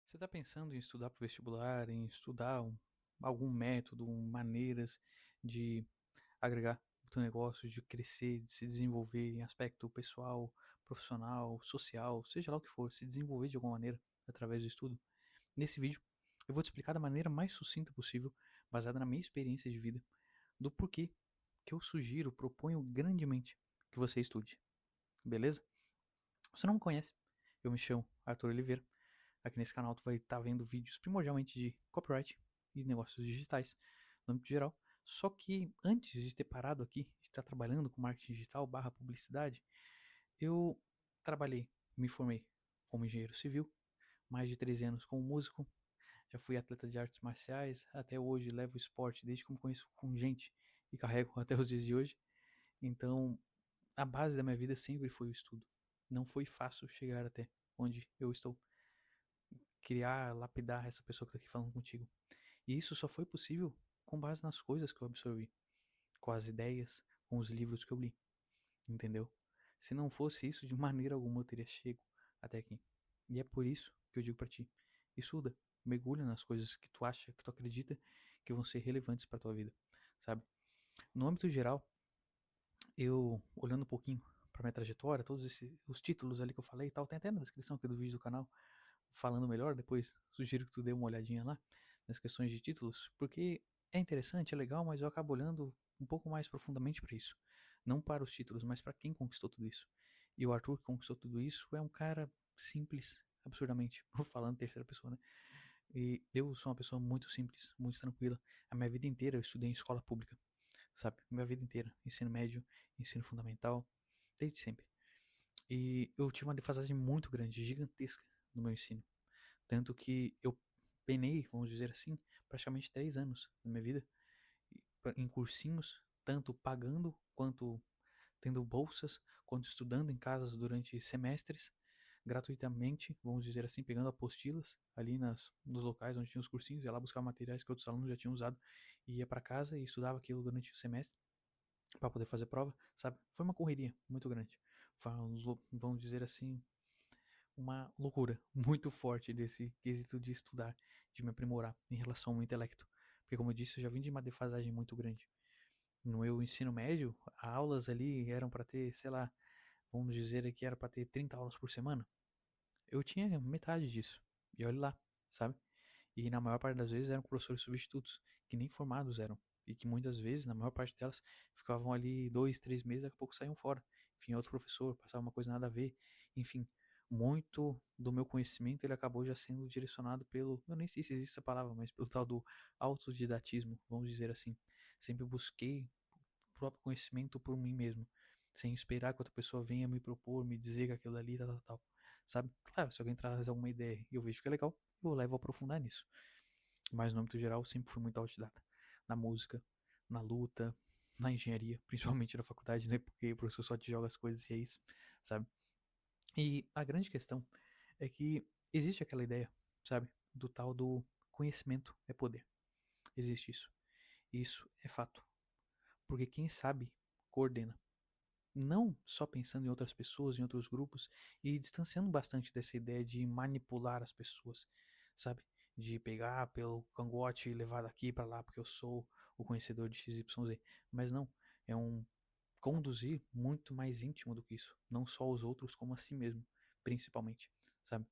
Você está pensando em estudar para o vestibular, em estudar algum método, maneiras de agregar o teu negócio, de crescer, de se desenvolver em aspecto pessoal, profissional, social, seja lá o que for, se desenvolver de alguma maneira através do estudo? Nesse vídeo, eu vou te explicar da maneira mais sucinta possível, baseada na minha experiência de vida, do porquê que eu sugiro, proponho grandemente que você estude. Beleza? Você não me conhece? Eu me chamo Arthur Oliveira. Aqui nesse canal tu vai estar vendo vídeos primordialmente de copyright e negócios digitais, no âmbito geral. Só que antes de ter parado aqui, de estar trabalhando com marketing digital barra publicidade, eu trabalhei, me formei como engenheiro civil, mais de 13 anos como músico, já fui atleta de artes marciais, até hoje levo o esporte desde que eu me conheço com gente e carrego até os dias de hoje. Então, a base da minha vida sempre foi o estudo. Não foi fácil chegar até onde eu estou, criar, lapidar essa pessoa que está aqui falando contigo. E isso só foi possível com base nas coisas que eu absorvi, com as ideias, com os livros que eu li, entendeu? Se não fosse isso, de maneira alguma eu teria chego até aqui. E é por isso que eu digo para ti, estuda, mergulha nas coisas que tu acha, que tu acredita que vão ser relevantes para tua vida, sabe? No âmbito geral, eu olhando um pouquinho para minha trajetória, todos os títulos ali que eu falei e tal, tem até na descrição aqui do vídeo do canal, falando melhor, depois sugiro que tu dê uma olhadinha lá nas questões de títulos, porque é interessante, é legal, mas eu acabo olhando um pouco mais profundamente para isso. Não para os títulos, mas para quem conquistou tudo isso. E o Arthur que conquistou tudo isso é um cara simples, absurdamente, falando em terceira pessoa, né? E eu sou uma pessoa muito simples, muito tranquila. A minha vida inteira eu estudei em escola pública, sabe? Minha vida inteira, ensino médio, ensino fundamental, desde sempre. E eu tive uma defasagem muito grande, gigantesca no meu ensino. Tanto que eu penei, vamos dizer assim, praticamente 3 anos da minha vida em cursinhos, tanto pagando quanto tendo bolsas, quanto estudando em casas durante semestres, gratuitamente, vamos dizer assim, pegando apostilas ali nos locais onde tinha os cursinhos, ia lá buscar materiais que outros alunos já tinham usado, e ia para casa e estudava aquilo durante o semestre para poder fazer prova, sabe? Foi uma correria muito grande. Foi, vamos dizer assim, uma loucura muito forte desse quesito de estudar, de me aprimorar em relação ao meu intelecto. Porque, como eu disse, eu já vim de uma defasagem muito grande. No meu ensino médio, aulas ali eram para ter, sei lá, vamos dizer que era para ter 30 aulas por semana. Eu tinha metade disso. E olha lá, sabe? E na maior parte das vezes eram professores substitutos, que nem formados eram. E que muitas vezes, na maior parte delas, ficavam ali 2, 3 meses, daqui a pouco saíam fora. Enfim, outro professor, passava uma coisa nada a ver. Enfim, muito do meu conhecimento ele acabou já sendo direcionado pelo, eu nem sei se existe essa palavra, mas pelo tal do autodidatismo, vamos dizer assim. Sempre busquei o próprio conhecimento por mim mesmo, sem esperar que outra pessoa venha me propor, me dizer que aquilo ali, tal, tal, tal. Sabe? Claro, se alguém traz alguma ideia e eu vejo que é legal, eu levo a aprofundar nisso. Mas no âmbito geral, sempre fui muito autodidata. Na música, na luta, na engenharia, principalmente na faculdade, né? Porque o professor só te joga as coisas e é isso, sabe? E a grande questão é que existe aquela ideia, sabe? Do tal do conhecimento é poder. Existe isso. Isso é fato. Porque quem sabe, coordena. Não só pensando em outras pessoas, em outros grupos, e distanciando bastante dessa ideia de manipular as pessoas, sabe? De pegar pelo cangote e levar daqui para lá porque eu sou o conhecedor de XYZ. Mas não, é um conduzir muito mais íntimo do que isso. Não só os outros, como a si mesmo, principalmente, sabe?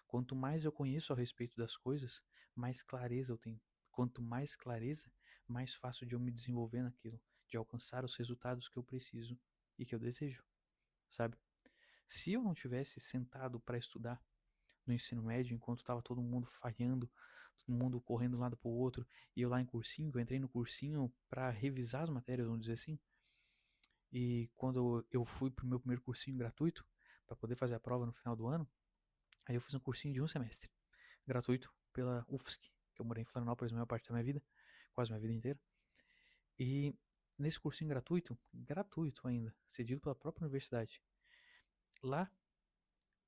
Quanto mais eu conheço a respeito das coisas, mais clareza eu tenho. Quanto mais clareza, mais fácil de eu me desenvolver naquilo, de alcançar os resultados que eu preciso e que eu desejo, sabe? Se eu não tivesse sentado para estudar no ensino médio, enquanto estava todo mundo falhando, todo mundo correndo de um lado para o outro, e eu lá em cursinho, eu entrei no cursinho para revisar as matérias, vamos dizer assim, e quando eu fui pro meu primeiro cursinho gratuito, para poder fazer a prova no final do ano, aí eu fiz um cursinho de um semestre, gratuito pela UFSC, que eu morei em Florianópolis a maior parte da minha vida, quase a minha vida inteira. E nesse cursinho gratuito, gratuito ainda, cedido pela própria universidade, lá,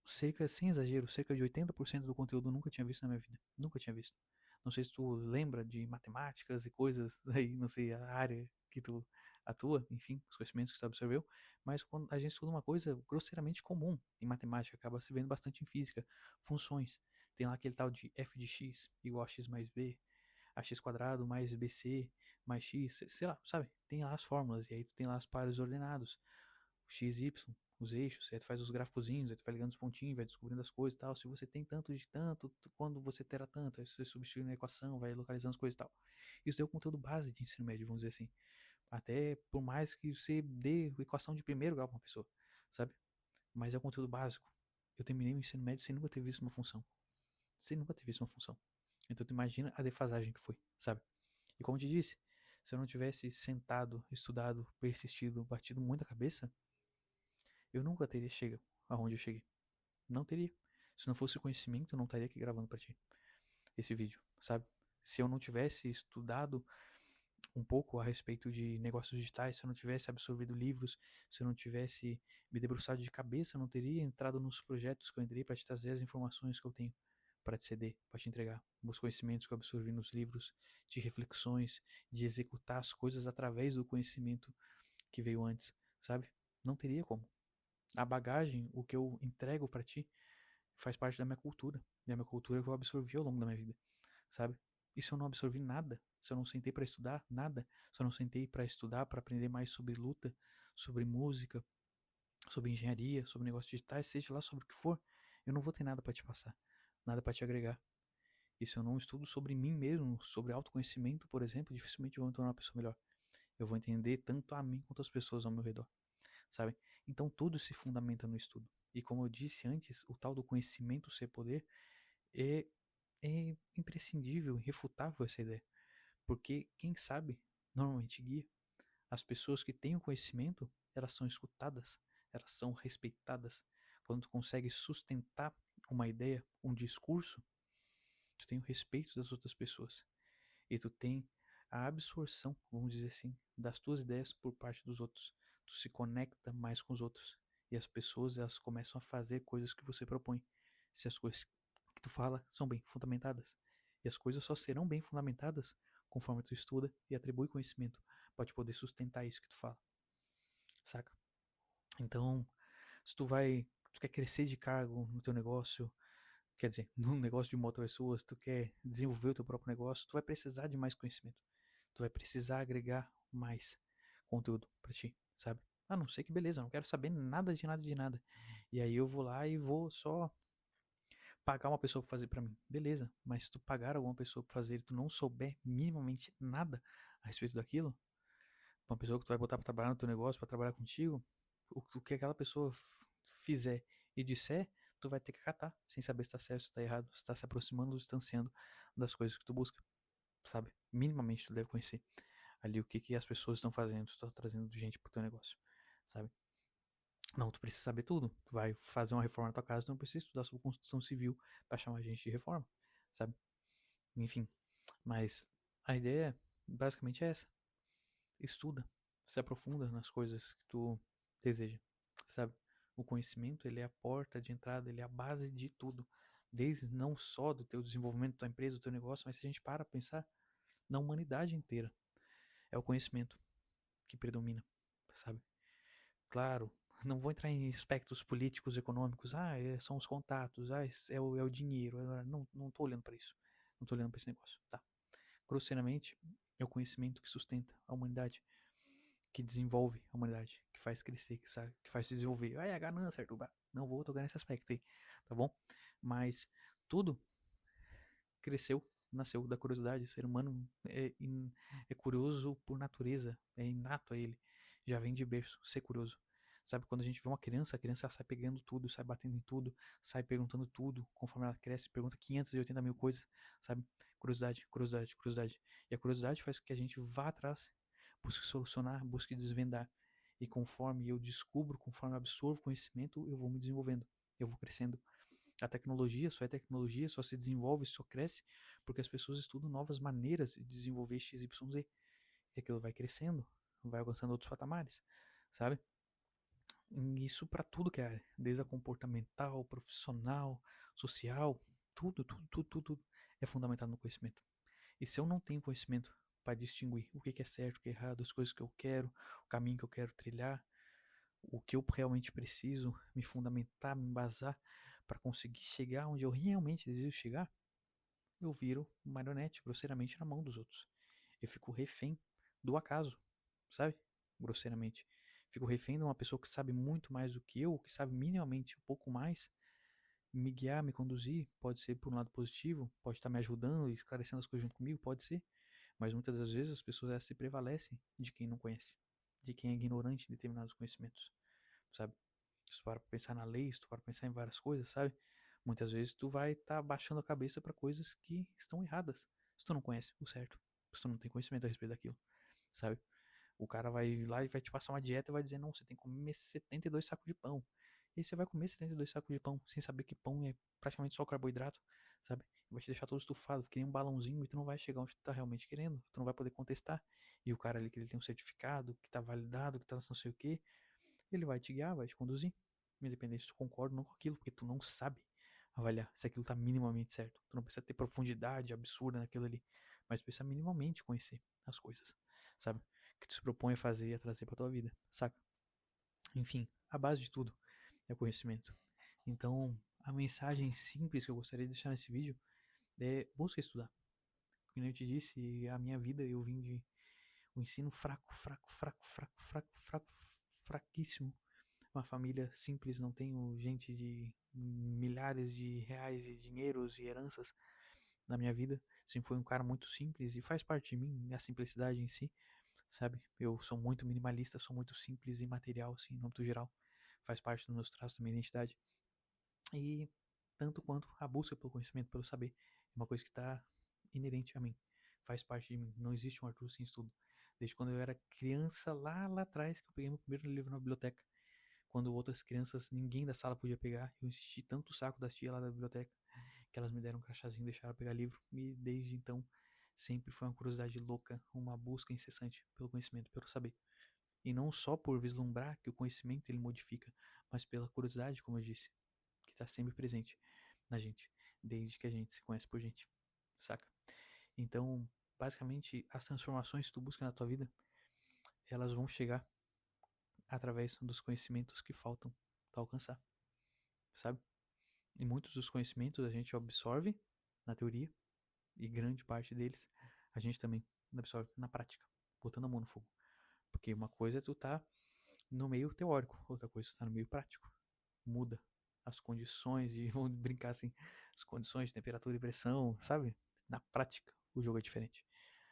cerca, sem exagero, cerca de 80% do conteúdo eu nunca tinha visto na minha vida. Nunca tinha visto. Não sei se tu lembra de matemáticas e coisas aí, não sei, a área que tu atua, enfim, os conhecimentos que tu absorveu, mas quando a gente estuda uma coisa grosseiramente comum em matemática, acaba se vendo bastante em física, funções. Tem lá aquele tal de f de x igual a x mais b, ax quadrado mais bc mais x, sei lá, sabe? Tem lá as fórmulas, e aí tu tem lá os pares ordenados, o x, y, os eixos, aí tu faz os gráficozinhos, aí tu vai ligando os pontinhos, vai descobrindo as coisas e tal. Se você tem tanto de tanto, quando você terá tanto, aí você substitui na equação, vai localizando as coisas e tal. Isso é o conteúdo base de ensino médio, vamos dizer assim. Até por mais que você dê equação de primeiro grau pra uma pessoa, sabe? Mas é o conteúdo básico. Eu terminei o ensino médio sem nunca ter visto uma função. Sem nunca ter visto uma função. Então tu imagina a defasagem que foi, sabe? E como eu te disse, se eu não tivesse sentado, estudado, persistido, batido muita cabeça, eu nunca teria chegado aonde eu cheguei. Não teria. Se não fosse o conhecimento, eu não estaria aqui gravando pra ti esse vídeo, sabe? Se eu não tivesse estudado um pouco a respeito de negócios digitais, se eu não tivesse absorvido livros, se eu não tivesse me debruçado de cabeça, eu não teria entrado nos projetos que eu entrei para te trazer as informações que eu tenho para te ceder, para te entregar, os conhecimentos que eu absorvi nos livros, de reflexões, de executar as coisas através do conhecimento que veio antes, sabe? Não teria como. A bagagem, o que eu entrego para ti, faz parte da minha cultura, e a minha cultura que eu absorvi ao longo da minha vida, sabe? E se eu não absorvi nada, se eu não sentei para estudar nada, se eu não sentei para estudar, para aprender mais sobre luta, sobre música, sobre engenharia, sobre negócios digitais, seja lá sobre o que for, eu não vou ter nada para te passar, nada para te agregar. E se eu não estudo sobre mim mesmo, sobre autoconhecimento, por exemplo, dificilmente eu vou me tornar uma pessoa melhor. Eu vou entender tanto a mim quanto as pessoas ao meu redor, sabe? Então tudo se fundamenta no estudo. E como eu disse antes, o tal do conhecimento ser poder é, é imprescindível, irrefutável essa ideia. Porque quem sabe normalmente guia. As pessoas que têm o conhecimento, elas são escutadas, elas são respeitadas. Quando tu consegue sustentar uma ideia, um discurso, tu tem o respeito das outras pessoas. E tu tem a absorção, vamos dizer assim, das tuas ideias por parte dos outros. Tu se conecta mais com os outros. E as pessoas, elas começam a fazer coisas que você propõe. Se as coisas que tu fala são bem fundamentadas. E as coisas só serão bem fundamentadas conforme tu estuda e atribui conhecimento para te poder sustentar isso que tu fala. Saca? Então, se tu quer crescer de cargo no teu negócio, quer dizer, no negócio de moto pessoas, tu quer desenvolver o teu próprio negócio, tu vai precisar de mais conhecimento. Tu vai precisar agregar mais conteúdo pra ti, sabe? A não ser que beleza, eu não quero saber nada de nada de nada. E aí eu vou lá e vou só pagar uma pessoa pra fazer pra mim. Beleza, mas se tu pagar alguma pessoa pra fazer e tu não souber minimamente nada a respeito daquilo, uma pessoa que tu vai botar pra trabalhar no teu negócio, pra trabalhar contigo, o que aquela pessoa fizer e disser, tu vai ter que acatar, sem saber se tá certo, se tá errado, se tá se aproximando ou distanciando das coisas que tu busca, sabe? Minimamente tu deve conhecer ali o que que as pessoas estão fazendo, se tu tá trazendo gente pro teu negócio, sabe? Não, tu precisa saber tudo. Tu vai fazer uma reforma na tua casa, tu não precisa estudar sobre construção civil pra chamar gente de reforma, sabe? Enfim, mas a ideia basicamente é essa. Estuda, se aprofunda nas coisas que tu deseja, sabe? O conhecimento, ele é a porta de entrada, ele é a base de tudo. Desde não só do teu desenvolvimento da tua empresa, do teu negócio, mas se a gente para pensar na humanidade inteira, é o conhecimento que predomina, sabe? Claro, não vou entrar em aspectos políticos, econômicos, são os contatos, é o dinheiro, não tô olhando para isso, não tô olhando para esse negócio, tá? Grosseiramente, é o conhecimento que sustenta a humanidade, que desenvolve a humanidade, que faz crescer, que faz se desenvolver. A ganância, Arthur, não vou tocar nesse aspecto aí, tá bom? Mas tudo cresceu, nasceu da curiosidade. O ser humano é curioso por natureza, é inato a ele. Já vem de berço, ser curioso. Sabe, quando a gente vê uma criança, a criança sai pegando tudo, sai batendo em tudo, sai perguntando tudo, conforme ela cresce, pergunta 580 mil coisas, sabe? Curiosidade, curiosidade, curiosidade. E a curiosidade faz com que a gente vá atrás, busque solucionar, busque desvendar. E conforme eu descubro, conforme eu absorvo conhecimento, eu vou me desenvolvendo, eu vou crescendo. A tecnologia só é tecnologia, só se desenvolve, só cresce, porque as pessoas estudam novas maneiras de desenvolver XYZ. E aquilo vai crescendo, vai alcançando outros patamares, sabe? E isso para tudo que é área, desde a comportamental, profissional, social, tudo é fundamentado no conhecimento. E se eu não tenho conhecimento para distinguir o que é certo, o que é errado, as coisas que eu quero, o caminho que eu quero trilhar, o que eu realmente preciso, me fundamentar, me embasar para conseguir chegar onde eu realmente desejo chegar, eu viro marionete grosseiramente na mão dos outros. Eu fico refém do acaso, sabe? Grosseiramente. Fico refém de uma pessoa que sabe muito mais do que eu, que sabe minimamente um pouco mais, me guiar, me conduzir. Pode ser por um lado positivo, pode estar me ajudando e esclarecendo as coisas junto comigo, pode ser. Mas muitas das vezes as pessoas elas se prevalecem de quem não conhece, de quem é ignorante de determinados conhecimentos, sabe? Se tu para pensar na lei, se tu para pensar em várias coisas, sabe? Muitas vezes tu vai estar baixando a cabeça para coisas que estão erradas. Se tu não conhece o certo, se tu não tem conhecimento a respeito daquilo, sabe? O cara vai lá e vai te passar uma dieta e vai dizer, não, você tem que comer 72 sacos de pão. E aí você vai comer 72 sacos de pão, sem saber que pão é praticamente só carboidrato, sabe? Vai te deixar todo estufado, que nem um balãozinho, e tu não vai chegar onde tu tá realmente querendo, tu não vai poder contestar. E o cara ali que ele tem um certificado, que tá validado, que tá não sei o que, ele vai te guiar, vai te conduzir. Independente se tu concorda ou não com aquilo, porque tu não sabe avaliar se aquilo tá minimamente certo. Tu não precisa ter profundidade absurda naquilo ali, mas precisa minimamente conhecer as coisas, sabe? Que tu se propõe a fazer e a trazer pra tua vida, saca? Enfim, a base de tudo é o conhecimento. Então, a mensagem simples que eu gostaria de deixar nesse vídeo é busca estudar. Como eu te disse, a minha vida eu vim de um ensino fraquíssimo. Uma família simples, não tenho gente de milhares de reais e dinheiros e heranças na minha vida. Sempre foi um cara muito simples e faz parte de mim a simplicidade em si, sabe? Eu sou muito minimalista, sou muito simples e material, assim, no âmbito geral. Faz parte dos meus traços da minha identidade. E tanto quanto a busca pelo conhecimento, pelo saber, é uma coisa que está inerente a mim. Faz parte de mim. Não existe um Arthur sem estudo. Desde quando eu era criança, lá atrás, que eu peguei meu primeiro livro na biblioteca. Quando outras crianças, ninguém da sala podia pegar. Eu insisti tanto o saco das tias lá da biblioteca que elas me deram um crachazinho e deixaram pegar livro. E desde então, sempre foi uma curiosidade louca, uma busca incessante pelo conhecimento, pelo saber. E não só por vislumbrar que o conhecimento ele modifica, mas pela curiosidade, como eu disse, que está sempre presente na gente, desde que a gente se conhece por gente, saca? Então, basicamente, as transformações que tu busca na tua vida, elas vão chegar através dos conhecimentos que faltam tu alcançar, sabe? E muitos dos conhecimentos a gente absorve na teoria, e grande parte deles a gente também absorve na prática, botando a mão no fogo. Porque uma coisa é tu tá no meio teórico, outra coisa é tu tá no meio prático. Muda as condições e vamos brincar assim, as condições de temperatura e pressão, sabe? Na prática, o jogo é diferente.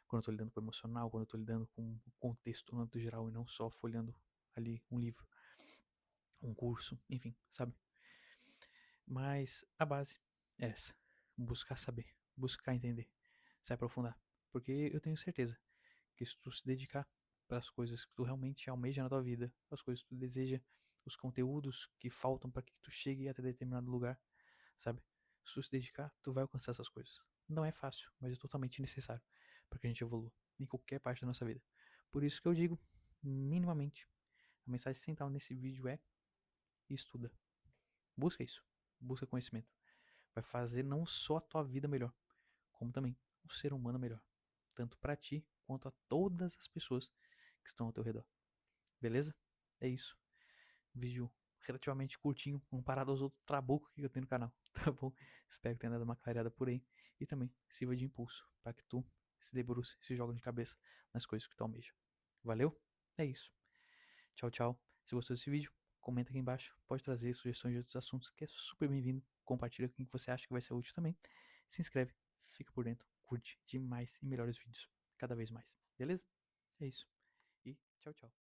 Quando eu tô lidando com o emocional, quando eu tô lidando com o contexto no âmbito geral e não só folhando ali um livro, um curso, enfim, sabe? Mas a base é essa. Buscar saber, buscar entender, se aprofundar. Porque eu tenho certeza que se tu se dedicar para as coisas que tu realmente almeja na tua vida, as coisas que tu deseja, os conteúdos que faltam para que tu chegue até determinado lugar, sabe? Se tu se dedicar, tu vai alcançar essas coisas. Não é fácil, mas é totalmente necessário para que a gente evolua em qualquer parte da nossa vida. Por isso que eu digo, minimamente, a mensagem central nesse vídeo é estuda. Busca isso. Busca conhecimento. Vai fazer não só a tua vida melhor, como também o ser humano melhor. Tanto para ti, quanto a todas as pessoas que estão ao teu redor. Beleza? É isso. Vídeo relativamente curtinho, comparado aos outros trabucos que eu tenho no canal. Tá bom? Espero que tenha dado uma clareada por aí. E também sirva de impulso para que tu se debruce, se joga de cabeça nas coisas que tu almeja. Valeu? É isso. Tchau, tchau. Se gostou desse vídeo, comenta aqui embaixo. Pode trazer sugestões de outros assuntos, que é super bem-vindo. Compartilha com quem você acha que vai ser útil também. Se inscreve, fica por dentro, curte demais e melhores vídeos cada vez mais. Beleza? É isso. E tchau, tchau.